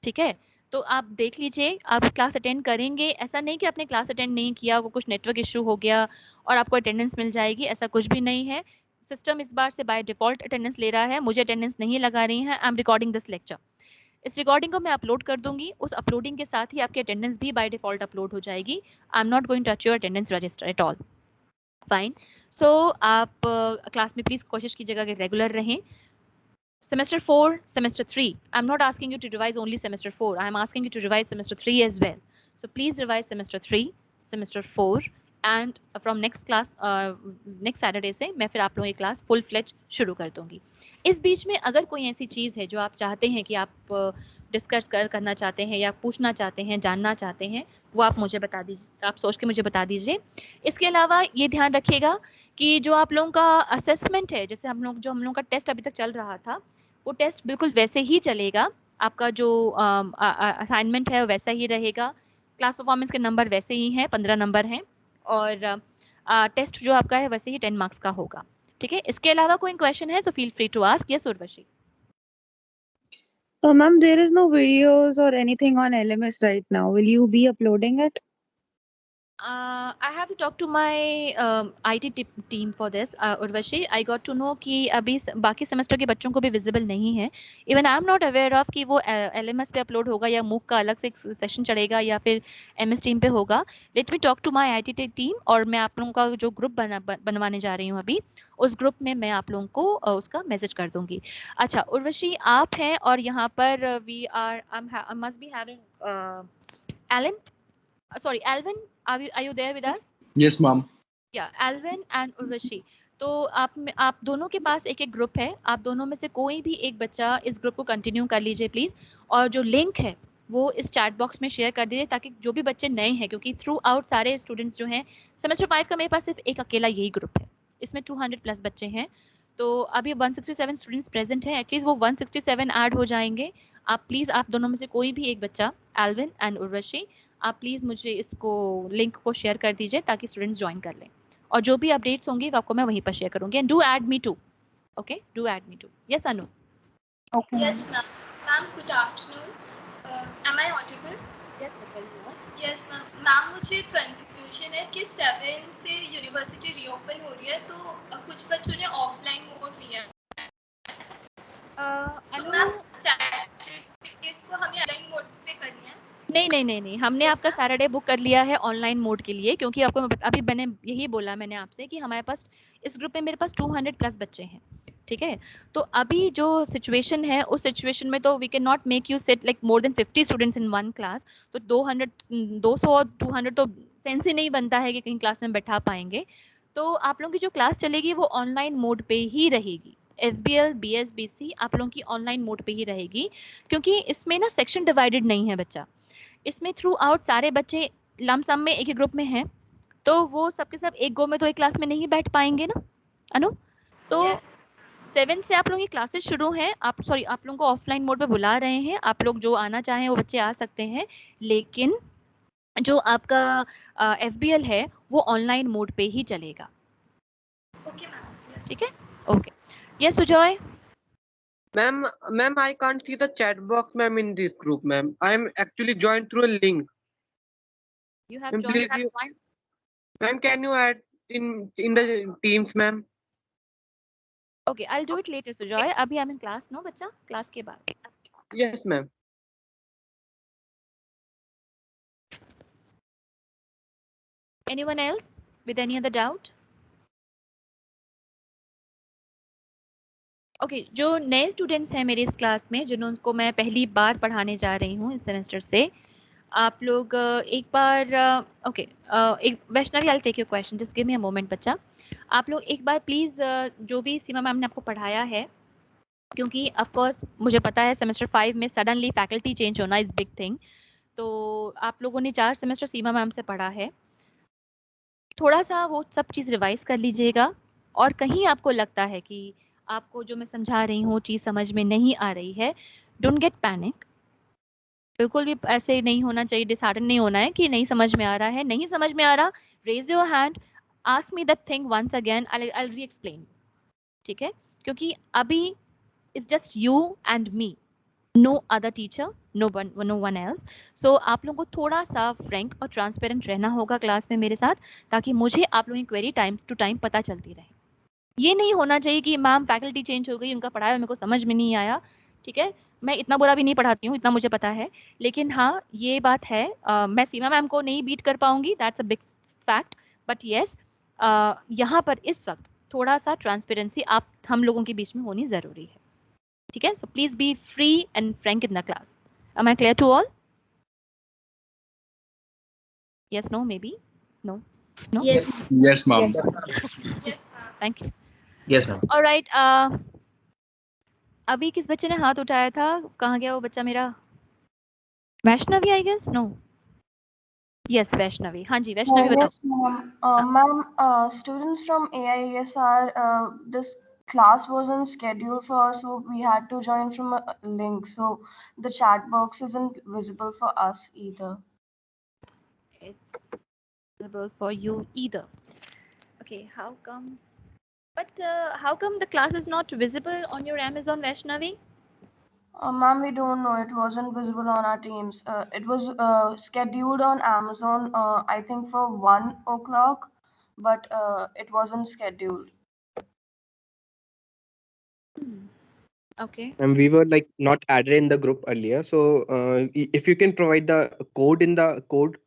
ठीक है, तो आप देख लीजिए, आप क्लास अटेंड करेंगे, ऐसा नहीं कि आपने क्लास अटेंड नहीं किया, वो कुछ नेटवर्क इशू हो गया और आपको अटेंडेंस मिल जाएगी, ऐसा कुछ भी नहीं है। सिस्टम इस बार से बाय डिफॉल्ट अटेंडेंस ले रहा है, मुझे अटेंडेंस नहीं लगा रही है। I am recording this lecture, इस रिकॉर्डिंग को मैं अपलोड कर दूंगी, उस अपलोडिंग के साथ ही आपकी अटेंडेंस भी बाय डिफॉल्ट अपलोड हो जाएगी। I am not going to touch your attendance register at all. Fine. So आप क्लास में प्लीज कोशिश कीजिएगा कि रेगुलर रहें। Semester 4, semester 3. I'm not asking you to revise only semester 4. I'm asking you to revise semester 3 as well. So please revise semester 3, semester 4 and from next class next Saturday से मैं फिर आप लोगों की क्लास फुल फ्लेज शुरू कर दूंगी। इस बीच में अगर कोई ऐसी चीज़ है जो आप चाहते हैं कि आप डिस्कस करना चाहते हैं या पूछना चाहते हैं, जानना चाहते हैं, वो आप मुझे बता दीजिए, आप सोच के मुझे बता दीजिए। इसके अलावा ये ध्यान रखिएगा कि जो आप लोगों का असेसमेंट है, जैसे हम लोगों का टेस्ट अभी तक चल रहा था, वो टेस्ट बिल्कुल वैसे ही चलेगा। आपका जो असाइनमेंट है वैसा ही रहेगा, क्लास परफॉर्मेंस के नंबर वैसे ही हैं, 15 नंबर हैं, और टेस्ट जो आपका है वैसे ही 10 मार्क्स का होगा। ठीक है, इसके अलावा कोई क्वेश्चन है तो feel free to ask. Yes Urvashi. Ma'am, there is no videos or anything on LMS right now. Will you be uploading it? I have to talk to my IT team for this. Urvashi, I got to know कि अभी बाकी semester के बच्चों को भी visible नहीं है। Even I am not aware of कि वो LMS पे अपलोड होगा या मूक का अलग से सेशन चढ़ेगा या फिर MS टीम पे होगा। Let me talk to my IT team, और मैं आप लोगों का जो ग्रुप बनवाने जा रही हूँ अभी, उस ग्रुप में मैं आप लोगों को उसका मैसेज कर दूंगी। अच्छा उर्वशी, आप हैं और यहाँ पर we are I must be having Alan, sorry Alvin, are you there with us? Yes, ma'am. या एल्विन एंड उर्वशी। तो आप दोनों के पास एक एक ग्रुप है, आप दोनों में से कोई भी एक बच्चा इस ग्रुप को कंटिन्यू कर लीजिए प्लीज, और जो लिंक है वो इस चैट बॉक्स में शेयर कर दीजिए, ताकि जो भी बच्चे नए हैं, क्योंकि थ्रू आउट सारे स्टूडेंट्स जो हैं सेमेस्टर 5 का मेरे पास सिर्फ एक अकेला यही ग्रुप है, इसमें 200 प्लस बच्चे हैं। तो अभी 167 स्टूडेंट्स प्रेजेंट हैं, एटलीस्ट वो 167 ऐड हो जाएंगे। आप प्लीज़, आप दोनों में से कोई भी एक बच्चा, एल्विन एंड उर्वशी, आप प्लीज़ मुझे इसको लिंक को शेयर कर दीजिए ताकि स्टूडेंट्स ज्वाइन कर लें, और जो भी अपडेट्स होंगी वो आपको मैं वहीं पर शेयर करूंगी। And do add me to, okay, do add me to. Yes Anu. Okay, ma'am. Yes, ma'am. Ma'am, good afternoon. Am I audible? Yes बिल्कुल। Yes, ma'am. मैम मुझे कंफ्यूजन है कि 7 से यूनिवर्सिटी रीओपन हो रही है, तो कुछ बच्चों ने ऑफलाइन मोड लिया है, तो मैम सैटरडेज को हमें ऑनलाइन मोड पे करनी है। नहीं, हमने Yes, आपका ma'am. सैटरडे बुक कर लिया है ऑनलाइन मोड के लिए, क्योंकि आपको अभी मैंने यही बोला मैंने आपसे कि हमारे पास इस ग्रुप में मेरे पास 200 प्लस बच्चे हैं। ठीक है, तो अभी जो सिचुएशन है उस सिचुएशन में तो we can not make you sit like more than 50 students in one class. तो 200 और 200 तो सेंस ही नहीं बनता है कि कहीं क्लास में बैठा पाएंगे। तो आप लोगों की जो क्लास चलेगी वो ऑनलाइन मोड पे ही रहेगी। FBL BSBC आप लोगों की ऑनलाइन मोड पे ही रहेगी, क्योंकि इसमें ना सेक्शन डिवाइडेड नहीं है बच्चा, इसमें थ्रू आउट सारे बच्चे लमसम में एक ही ग्रुप में हैं, तो वो सबके सब एक गो में तो एक क्लास में नहीं बैठ पाएंगे ना अनु। तो Yes. 7 से आप लोगों की क्लासेस शुरू हैं, आप लोगों को ऑफलाइन मोड पे बुला रहे हैं, आप लोग जो आना चाहें वो बच्चे आ सकते हैं, लेकिन जो आपका FBL है वो ऑनलाइन मोड पे ही चलेगा। Okay, ma'am. Yes. ठीक है, okay. Yes Sujoy. Ma'am, I can't see the chat box, ma'am, in this group, ma'am. I am actually joined through a link. You have Ma'am, joined. please, ma'am, can you add in the Teams, ma'am? Okay, I'll do it later Sujoy, अभी I'm in class, no बच्चा, class के बाद। Yes, ma'am. Anyone else with any other doubt? Okay जो नए students हैं मेरे इस class में, जिनको मैं पहली बार पढ़ाने जा रही हूँ इस सेमेस्टर से, आप लोग एक बार ओके एक Vaishnavi, I take your question, just give me a moment बच्चा। आप लोग एक बार प्लीज़ जो भी सीमा मैम ने आपको पढ़ाया है, क्योंकि ऑफ कोर्स मुझे पता है सेमेस्टर 5 में सडनली फैकल्टी चेंज होना इज़ बिग थिंग, तो आप लोगों ने 4 सेमेस्टर सीमा मैम से पढ़ा है, थोड़ा सा वो सब चीज़ रिवाइज कर लीजिएगा। और कहीं आपको लगता है कि आपको जो मैं समझा रही हूँ चीज़ समझ में नहीं आ रही है, डोंट गेट पैनिक, बिल्कुल भी ऐसे नहीं होना चाहिए, डिसहार्टन नहीं होना है कि नहीं समझ में आ रहा है, नहीं समझ में आ रहा, raise your hand, ask me that thing once again, I re explain. ठीक है, क्योंकि अभी it's just you and me, no other teacher, no one else. So आप लोगों को थोड़ा सा फ्रैंक और ट्रांसपेरेंट रहना होगा क्लास में मेरे साथ, ताकि मुझे आप लोगों की क्वेरी टाइम टू टाइम पता चलती रहे। ये नहीं होना चाहिए कि मैम फैकल्टी चेंज हो गई, उनका पढ़ाया मेरे को समझ में नहीं आया। ठीक है, मैं इतना बुरा भी नहीं पढ़ाती हूँ, इतना मुझे पता है, लेकिन हाँ ये बात है, मैं सीमा मैम को नहीं बीट कर पाऊंगी, that's a big fact, but yes यहाँ पर इस वक्त थोड़ा सा ट्रांसपेरेंसी आप हम लोगों के बीच में होनी ज़रूरी है। ठीक है, so please be free and frank in the class. Am I clear to all? Yes, no, maybe, no. No? Yes. Yes, ma'am. Yes. Yes, ma'am. Thank you. Yes, ma'am. All right. अभी किस बच्चे ने हाथ उठाया था? कहाँ गया वो बच्चा मेरा? Vaishnavi, I guess? No. Yes, Vaishnavi. हाँ जी, वैष्णवी बताओ. Yes, ma'am. Ma'am, students from AISR, this class wasn't scheduled for us, so we had to join from a link. So the chat box isn't visible for us either. It's visible for you either. Okay, how come? But how come the class is not visible on your Amazon, Vaishnavi? Ma'am, we don't know. It wasn't visible on our Teams. It was scheduled on Amazon, I think for 1 o'clock, but it wasn't scheduled. Okay. And we were like not added in the group earlier. So if you can provide the code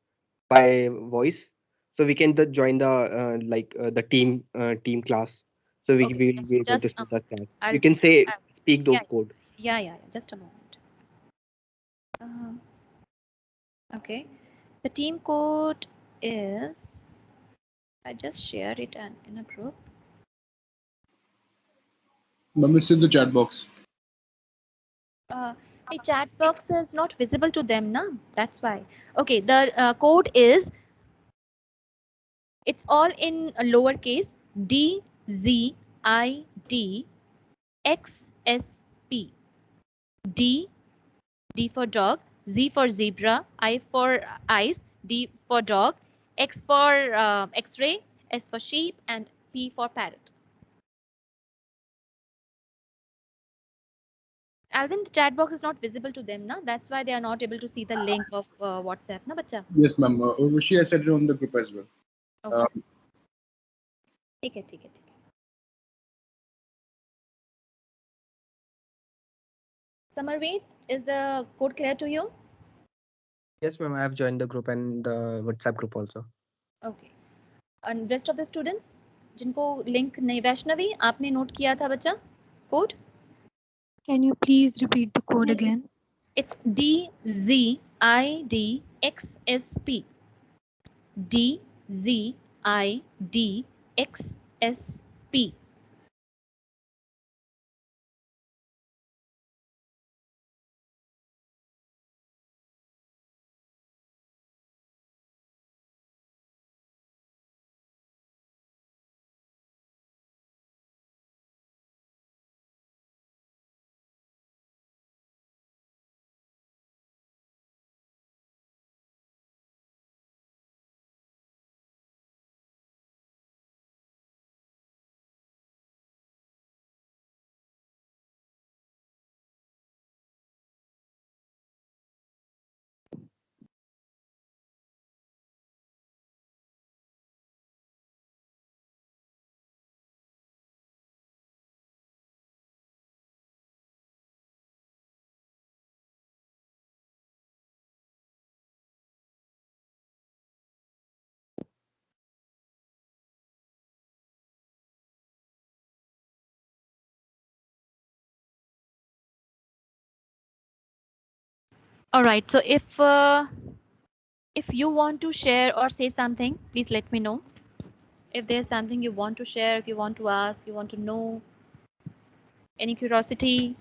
by voice, so we can join the team class. So we Okay, will be able to see the chat. You can say speak those code. Yeah. Just a moment. Okay. The team code is. I just share it in a group. Ma'am, it's in the chat box. The chat box is not visible to them, na? That's why. Okay, the code is. It's all in lowercase D Z I D X S P. D for dog, Z for zebra, I for eyes, D for dog, X for X-ray, S for sheep, and P for parrot. Alvin, the chat box is not visible to them, na? That's why they are not able to see the link of WhatsApp, na, bacha? Yes, ma'am. She has said it on the group as well. Okay. ठीक है. Samarveet, is the code clear to you? Yes, ma'am. I have joined the group and the WhatsApp group also. Okay. And rest of the students, जिनको link नहीं, वैष्णवी आपने note किया था बच्चा code? Can you please repeat the code Yes. again? It's DZIDXSP. DZIDXSP. All right. So if you want to share or say something, please let me know. If there's something you want to share, if you want to ask, you want to know, any curiosity.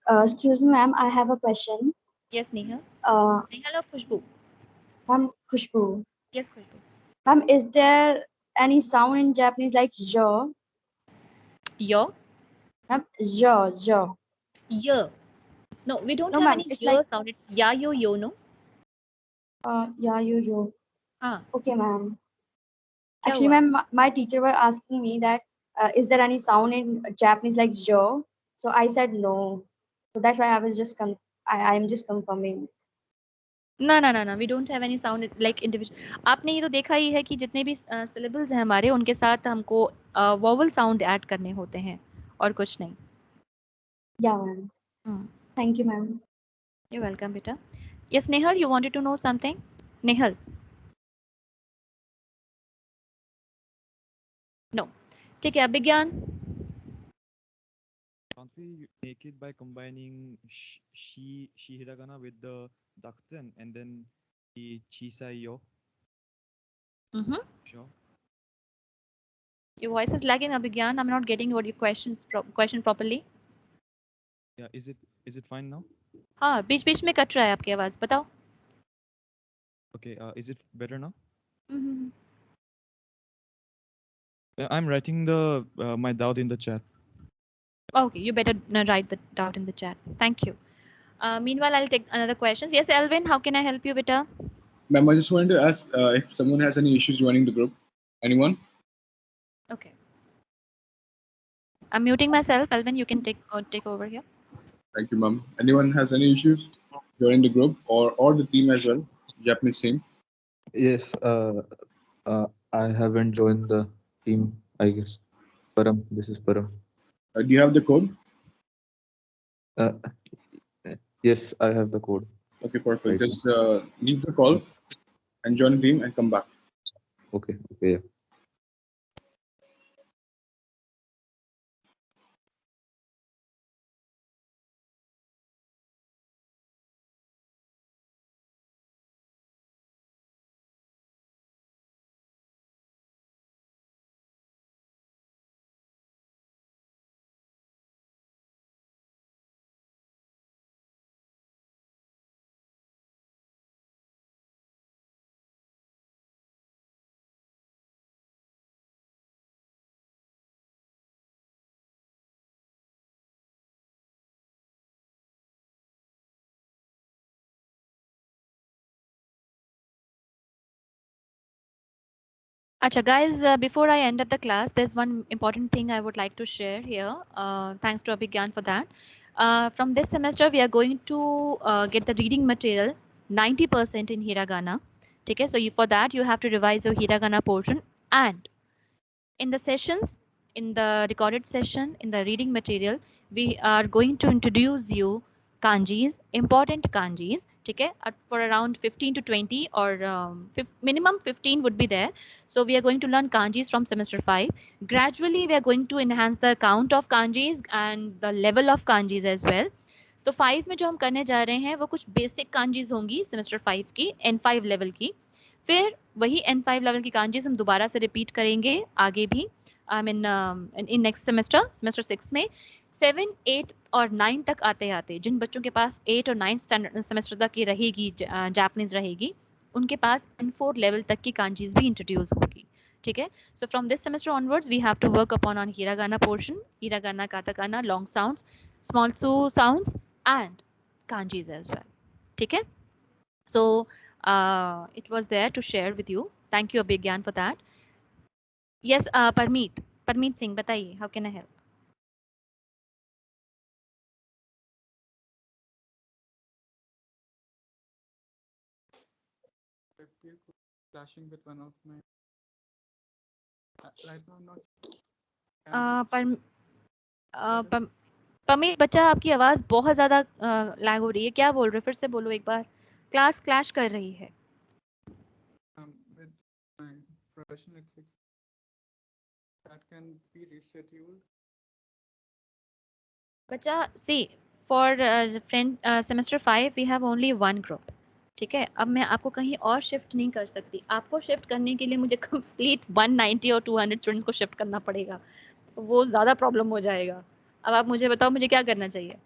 Excuse me, ma'am. I have a question. Yes, Nehal. Uh, Nehal or Khushbu? Ma'am, Khushbu. Yes, Khushbu. Ma'am, is there any sound in Japanese like jo? Yo? Ma'am, jo. Yeah. No, we don't No, have ma'am. any It's yo like sound. It's ya yo, no? yeah, yo. हाँ. Okay, ma'am. क्या Actually, हुआ? ma'am, my teacher were asking me that is there any sound in Japanese like jo? So I said no. So that's why I was just I am just confirming. ना we don't have any sound like individual. आपने ये तो देखा ही है कि जितने भी syllables हैं हमारे उनके साथ हमको वोवल साउंड ऐड करने होते हैं और कुछ नहीं. Yeah, ma'am. Thank you, ma'am. You're welcome, beta. Yes, Nehal, you wanted to know something? Nehal? No. ठीक है, Abhigyan? Can't we make it by combining she hiragana with the accent and then Chisayo. Mm-hmm. Sure. Your voice is lagging, Abhigyan. I'm not getting what your question properly. Yeah, is it fine now? हाँ, बीच-बीच में cut रहा है आपकी आवाज, बताओ. Okay, is it better now? Mm-hmm. I'm writing the my doubt in the chat. Okay, you better write the doubt in the chat. Thank you. Meanwhile, I'll take another questions. Yes, Elvin, how can I help you, beta? Ma'am, I just wanted to ask if someone has any issues joining the group. Anyone? Okay. I'm muting myself. Elvin, you can take over here. Thank you, ma'am. Anyone has any issues joining the group or the team as well, Japanese team? Yes, I haven't joined the team, I guess. Param, this is Param. Do you have the code? Uh, yes, I have the code. Okay, perfect. Right. Just leave the call and join the team and come back. Okay, yeah. Acha, guys, before I end up the class, there's one important thing I would like to share here. Thanks to Abhigyan for that. From this semester, we are going to get the reading material 90% in Hiragana. Okay, so for that, you have to revise your Hiragana portion. And in the sessions, in the recorded session, in the reading material, we are going to introduce you kanjis, important kanjis, okay, for around 15 to 20 or minimum 15 would be there. So we are going to learn kanjis from semester 5. Gradually, we are going to enhance the count of kanjis and the level of kanjis as well. तो 5 में जो हम करने जा रहे हैं वो कुछ बेसिक कांजीज होंगी सेमेस्टर 5 की N5 लेवल की. फिर वही N5 लेवल की कांजीज हम दोबारा से रिपीट करेंगे आगे भी. I mean in next semester 6 में 7, 8 और 9 तक आते आते जिन बच्चों के पास 8 और 9 स्टैंडर्ड सेमेस्टर तक की रहेगी जापानीज रहेगी उनके पास N4 लेवल तक की कांजीज भी इंट्रोड्यूस होगी. ठीक है. So from this semester onwards we have to work upon on hiragana portion, hiragana, katakana, long sounds, small su sounds and kanjis as well. ठीक है. So it was there to share with you. Thank you Abhigyan for that. Yes, Parmeet Singh, बताइए, how can I help? Clashing with one of my right now not. पमीत बच्चा, आपकी आवाज बहुत ज्यादा lag हो रही है. क्या बोल रहे, फिर से बोलो एक बार. क्लास क्लैश कर रही है. With my professional ethics that can be rescheduled. बच्चा, see, for semester 5 we have only one group. ठीक है. अब मैं आपको कहीं और शिफ्ट नहीं कर सकती. आपको शिफ्ट करने के लिए मुझे कंप्लीट 190 और 200 स्टूडेंट्स को शिफ्ट करना पड़ेगा. वो ज्यादा प्रॉब्लम हो जाएगा. अब आप मुझे बताओ मुझे क्या करना चाहिए.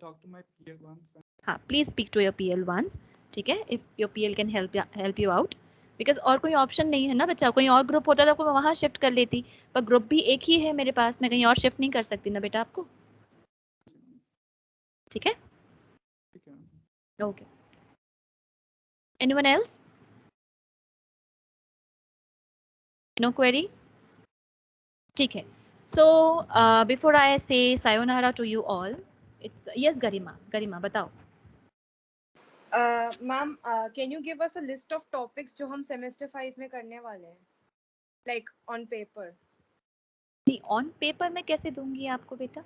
Talk to my PL once. हाँ, please speak to your PL once. ठीक है. If your PL can help you out, because और कोई ऑप्शन नहीं है ना बच्चा. कोई और ग्रुप होता तो आपको मैं वहाँ शिफ्ट कर लेती, पर ग्रुप भी एक ही है मेरे पास. मैं कहीं और शिफ्ट नहीं कर सकती ना बेटा आपको. ठीक है. Okay. Anyone else? No query? ठीक है. So before I say sayonara to you all, it's yes गरिमा बताओ. Ma'am, can you give us a list of topics जो हम semester 5 में करने वाले हैं, like on paper? नहीं, on paper मैं कैसे दूंगी आपको बेटा?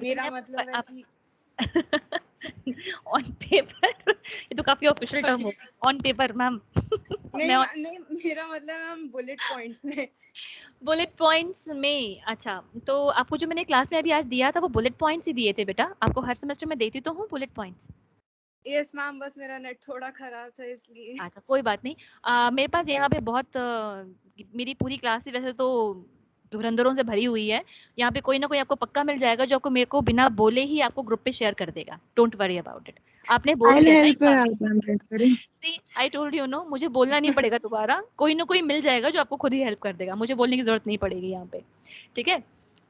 मेरा मतलब है कि on paper ये तो काफी ऑफिशियल टर्म हो. on paper ma'am. नहीं मैं नहीं, मेरा मतलब मैम बुलेट पॉइंट्स में। बुलेट पॉइंट्स में, अच्छा तो आपको जो मैंने क्लास में अभी आज दिया था वो बुलेट पॉइंट्स ही दिए थे बेटा, आपको हर सेमेस्टर में देती तो हूँ बुलेट पॉइंट्स। यस मैम, बस मेरा नेट थोड़ा खराब था इसलिए। अच्छा कोई बात नहीं, मेरे पास यहाँ पे बहुत मेरी पूरी क्लास ही वैसे तो धुरंधरों से भरी हुई है, यहाँ पे कोई ना कोई आपको पक्का मिल जाएगा जो आपको मेरे को बिना बोले ही आपको ग्रुप पे शेयर कर देगा, डोंट वरी अबाउट इट। आपने बोल I'll दिया ना help एक her बार, out, ma'am. Don't worry. See I told you no, मुझे बोलना नहीं पड़ेगा दोबारा, कोई ना कोई मिल जाएगा जो आपको खुद ही हेल्प कर देगा, मुझे बोलने की जरूरत नहीं पड़ेगी यहाँ पे, ठीक है।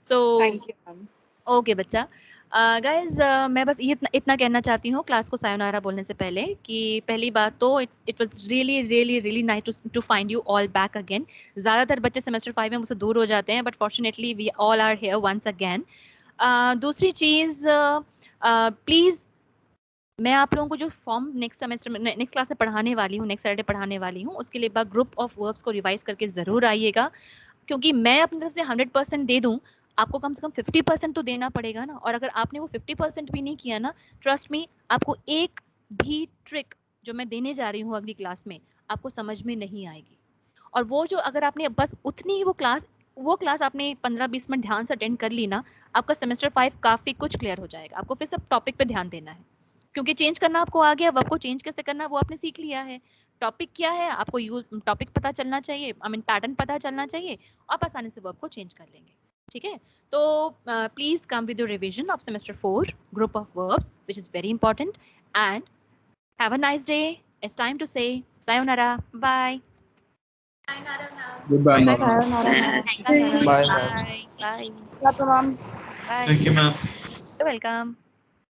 So thank you ma'am. Okay बच्चा, गाइज मैं बस ये इतना कहना चाहती हूँ क्लास को सायोनारा बोलने से पहले कि पहली बात तो it was really really really nice to find you all back again. ज़्यादातर बच्चे सेमेस्टर 5 में मुझसे दूर हो जाते हैं, but fortunately we all are here once again. दूसरी चीज़, प्लीज़ मैं आप लोगों को जो फॉर्म नेक्स्ट सेमेस्टर में नेक्स्ट क्लास में पढ़ाने वाली हूँ, नेक्स्ट सैटरडे पढ़ाने वाली हूँ, उसके लिए एक बार ग्रुप ऑफ वर्ब्स को रिवाइज करके ज़रूर आइएगा, क्योंकि मैं अपनी तरफ से 100% दे दूं, आपको कम से कम 50% तो देना पड़ेगा ना, और अगर आपने वो 50% भी नहीं किया ना, ट्रस्ट मी आपको एक भी ट्रिक जो मैं देने जा रही हूँ अगली क्लास में आपको समझ में नहीं आएगी। और वो जो अगर आपने बस उतनी वो क्लास आपने 15-20 मिनट ध्यान से अटेंड कर ली ना, आपका सेमेस्टर 5 काफ़ी कुछ क्लियर हो जाएगा। आपको फिर सब टॉपिक पे ध्यान देना है, क्योंकि चेंज करना आपको आ गया, वर्ब को चेंज कैसे करना वो आपने सीख लिया है, टॉपिक क्या है आपको यूज टॉपिक पता चलना चाहिए, आई मीन पैटर्न पता चलना चाहिए, आप आसानी से वर्ब को चेंज कर लेंगे, ठीक है। तो please come with your revision of semester 4 group of verbs which is very important, and have a nice day. It's time to say sayonara, bye. Sayonara ma'am. Goodbye, ma'am. Sayonara, ma'am. Sayonara. Bye, ma'am. Bye. Bye. Bye, ma'am. Bye. Thank you, ma'am. You're welcome.